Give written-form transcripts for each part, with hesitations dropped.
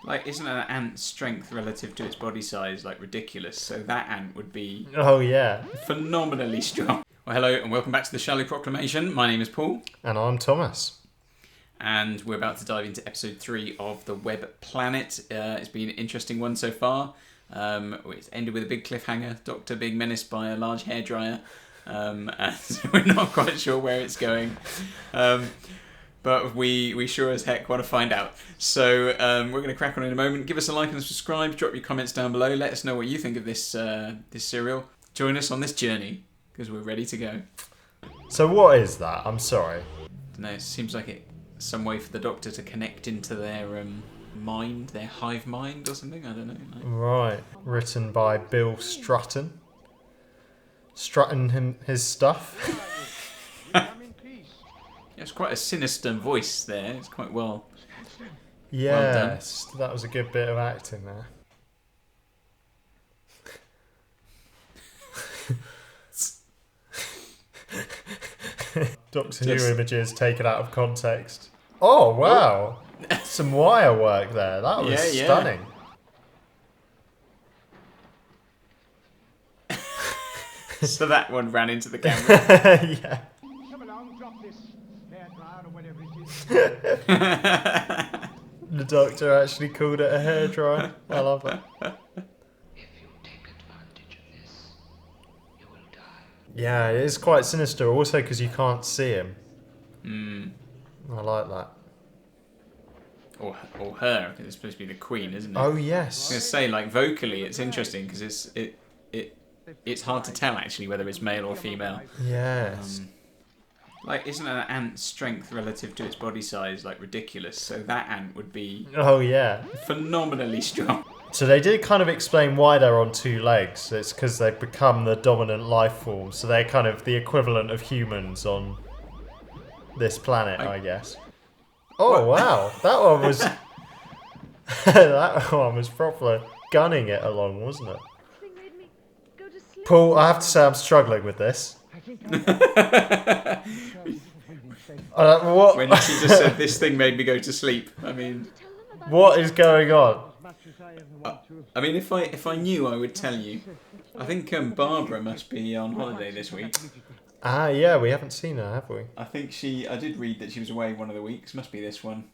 Like, isn't an ant's strength relative to its body size, like, ridiculous? So that ant would be... Oh, yeah. phenomenally strong. Well, hello and welcome back to the Shallow Proclamation. My name is Paul. And I'm Thomas. And we're about to dive into episode 3 of The Web Planet. It's been an interesting one so far. It's ended with a big cliffhanger. Doctor being menaced by a large hairdryer. And we're not quite sure where it's going. But we sure as heck want to find out. So we're going to crack on in a moment. Give us a like and a subscribe. Drop your comments down below. Let us know what you think of this serial. Join us on this journey, because we're ready to go. So what is that? I'm sorry. I don't know, it seems like it's some way for the Doctor to connect into their mind, their hive mind or something. I don't know. Right. Written by Bill Strutton. Strutting his stuff. It's quite a sinister voice there. It's quite well Yes, that was a good bit of acting there. Doctor Who images taken out of context. Oh, wow. Some wire work there. That was stunning. So that one ran into the camera. Yeah. The Doctor actually called it a hairdryer. I love that. If you take advantage of this, you will die. Yeah, it is quite sinister, also because you can't see him. I like that. Or her, because it's supposed to be the Queen, isn't it? Oh, I was yes. going to say, like, vocally, it's interesting, because it's hard to tell, actually, whether it's male or female. Yes. Like, isn't an ant's strength relative to its body size, like, ridiculous? So that ant would be Oh, yeah. phenomenally strong. So they did kind of explain why they're on two legs. It's because they've become the dominant life form. So they're kind of the equivalent of humans on this planet, I guess. Oh, wow. That one was... that one was proper gunning it along, wasn't it? Paul, I have to say I'm struggling with this. What? When she just said, this thing made me go to sleep. I mean... What is going on? I mean, if I knew, I would tell you. I think Barbara must be on holiday this week. Ah, yeah, we haven't seen her, have we? I think I did read that she was away one of the weeks. Must be this one.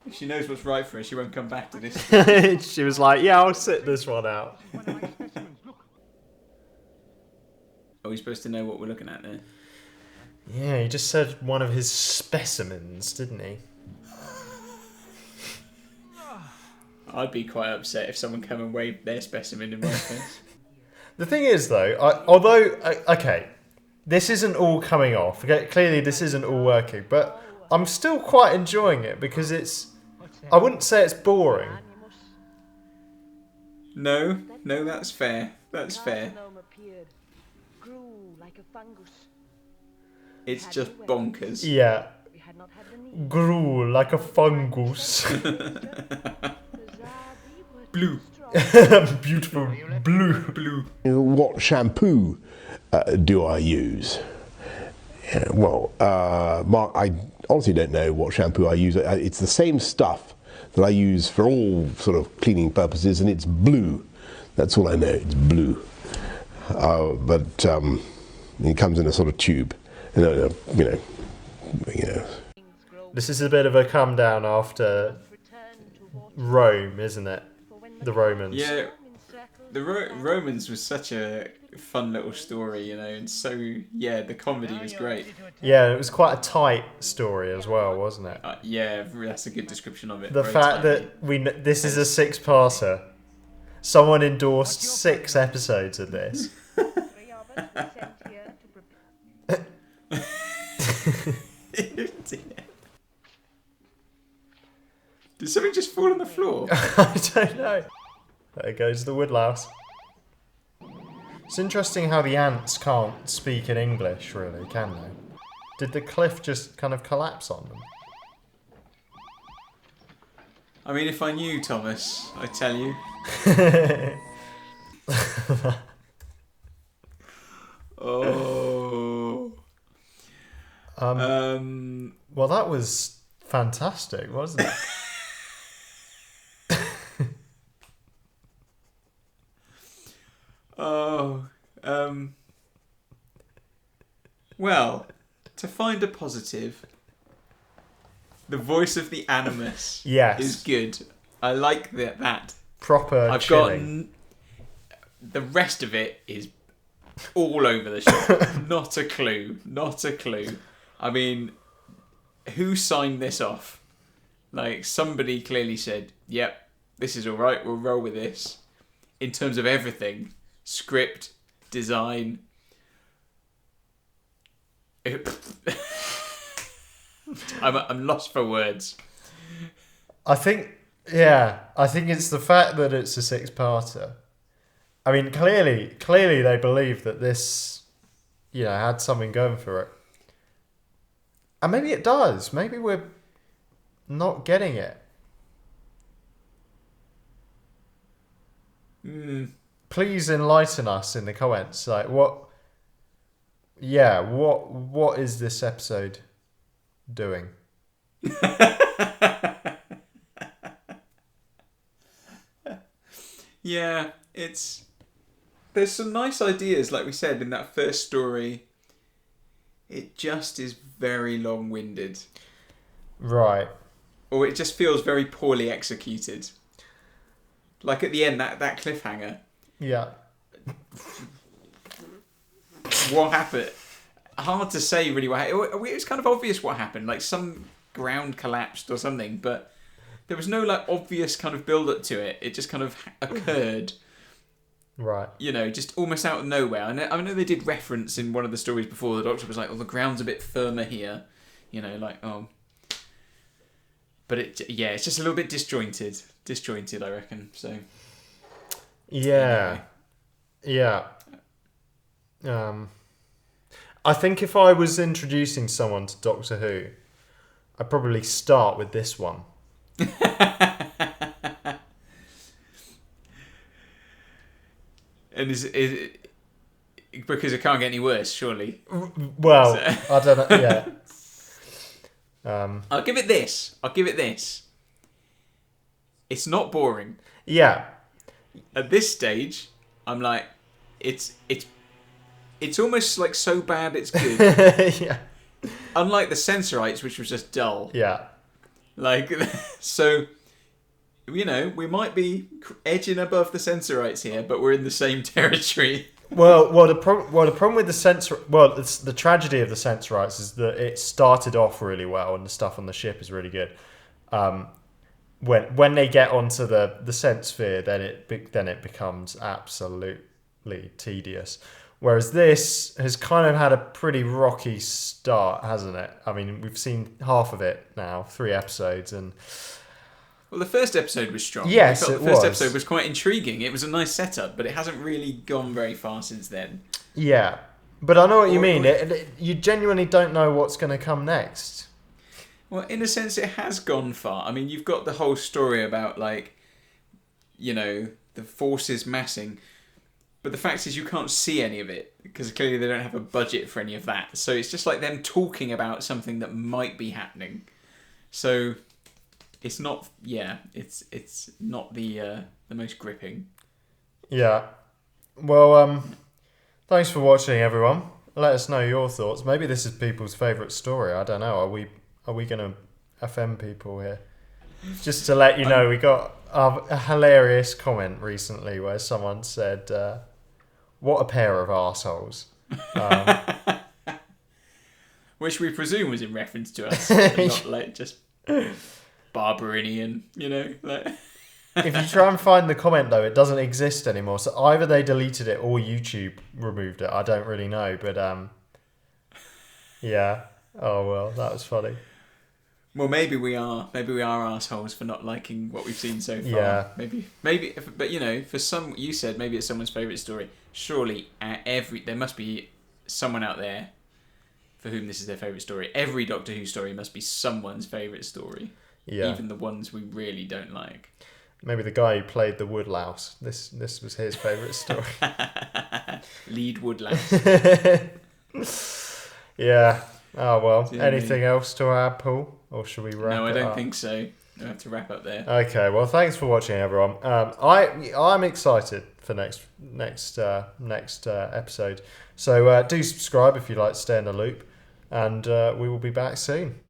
If she knows what's right for her, she won't come back to this. She was like, yeah, I'll sit this one out. Are we supposed to know what we're looking at there? Yeah, he just said one of his specimens, didn't he? I'd be quite upset if someone came and waved their specimen in my face. The thing is, though, although, okay, this isn't all coming off. Okay, clearly, this isn't all working, but I'm still quite enjoying it because I wouldn't say it's boring. No, that's fair. That's fair. It's just bonkers. Yeah. Grew like a fungus. Blue. Beautiful blue. What shampoo do I use? Mark, I honestly don't know what shampoo I use. It's the same stuff that I use for all sort of cleaning purposes, and it's blue. That's all I know. It's blue. But it comes in a sort of tube. You know. This is a bit of a come down after Rome, isn't it? The Romans. Yeah, the Romans was such a fun little story, you know, and so, yeah, the comedy was great. Yeah, it was quite a tight story as well, wasn't it? Yeah, that's a good description of it. The Very fact tightly. that this is a 6-parter. Someone endorsed 6 episodes of this. Did something just fall on the floor? I don't know. There goes the woodlouse. It's interesting how the ants can't speak in English, really, can they? Did the cliff just kind of collapse on them? I mean, if I knew, Thomas, I'd tell you. Oh. Well, that was fantastic, wasn't it? Well, to find a positive, the voice of the Animus Yes. is good. I like that. Proper I've chilling. got the rest of it is all over the shop. Not a clue. I mean, who signed this off? Like, somebody clearly said, yep, this is alright, we'll roll with this. In terms of everything. Script, design. I'm lost for words. I think it's the fact that it's a six-parter. I mean, clearly they believe that this, had something going for it. And maybe it does. Maybe we're not getting it. Please enlighten us in the comments. Like, what is this episode doing? Yeah, there's some nice ideas, like we said in that first story. It just is very long-winded. Right. Or it just feels very poorly executed. Like at the end, that cliffhanger. Yeah. What happened? Hard to say really what happened. It was kind of obvious what happened. Like some ground collapsed or something, but there was no like obvious kind of build-up to it. It just kind of occurred. Right. Just almost out of nowhere. I know they did reference in one of the stories before. The Doctor was like, "Oh, the ground's a bit firmer here." But it's just a little bit disjointed. Disjointed, I reckon. So. Yeah. Anyway. Yeah. I think if I was introducing someone to Doctor Who, I'd probably start with this one. And is it because it can't get any worse, surely? Well, I don't know. Yeah. I'll give it this. It's not boring. Yeah. At this stage, I'm like, it's almost like so bad it's good. Yeah. Unlike the Sensorites, which was just dull. Yeah. Like, so, we might be edging above the Sensorites here, but we're in the same territory. Well, the problem with the tragedy of the Sensorites is that it started off really well and the stuff on the ship is really good. When they get onto the sense sphere, then it becomes absolutely tedious. Whereas this has kind of had a pretty rocky start, hasn't it? I mean, we've seen half of it now, 3 episodes, and well, the first episode was strong. Yes, the first episode was quite intriguing. It was a nice setup, but it hasn't really gone very far since then. Yeah, but I know what you mean. You genuinely don't know what's going to come next. Well, in a sense, it has gone far. I mean, you've got the whole story about, like, the forces massing. But the fact is you can't see any of it because clearly they don't have a budget for any of that. So it's just like them talking about something that might be happening. So it's not, it's not the most gripping. Yeah. Well, thanks for watching, everyone. Let us know your thoughts. Maybe this is people's favourite story. I don't know. Are we going to offend people here? Just to let you know, we got a hilarious comment recently where someone said, "What a pair of arseholes." Which we presume was in reference to us, not like just Barbarian, like. If you try and find the comment though, it doesn't exist anymore. So either they deleted it or YouTube removed it. I don't really know, but yeah. Oh well, that was funny. Well, maybe we are assholes for not liking what we've seen so far. Yeah. Maybe, but for some, you said maybe it's someone's favourite story. Surely, there must be someone out there for whom this is their favourite story. Every Doctor Who story must be someone's favourite story. Yeah. Even the ones we really don't like. Maybe the guy who played the Woodlouse. This was his favourite story. Lead Woodlouse. Yeah. Oh well. Anything else to add, Paul? Or should we wrap it up? No, I don't think so. We have to wrap up there. Okay, well, thanks for watching, everyone. I'm excited for next episode. So do subscribe if you'd like to stay in the loop, and we will be back soon.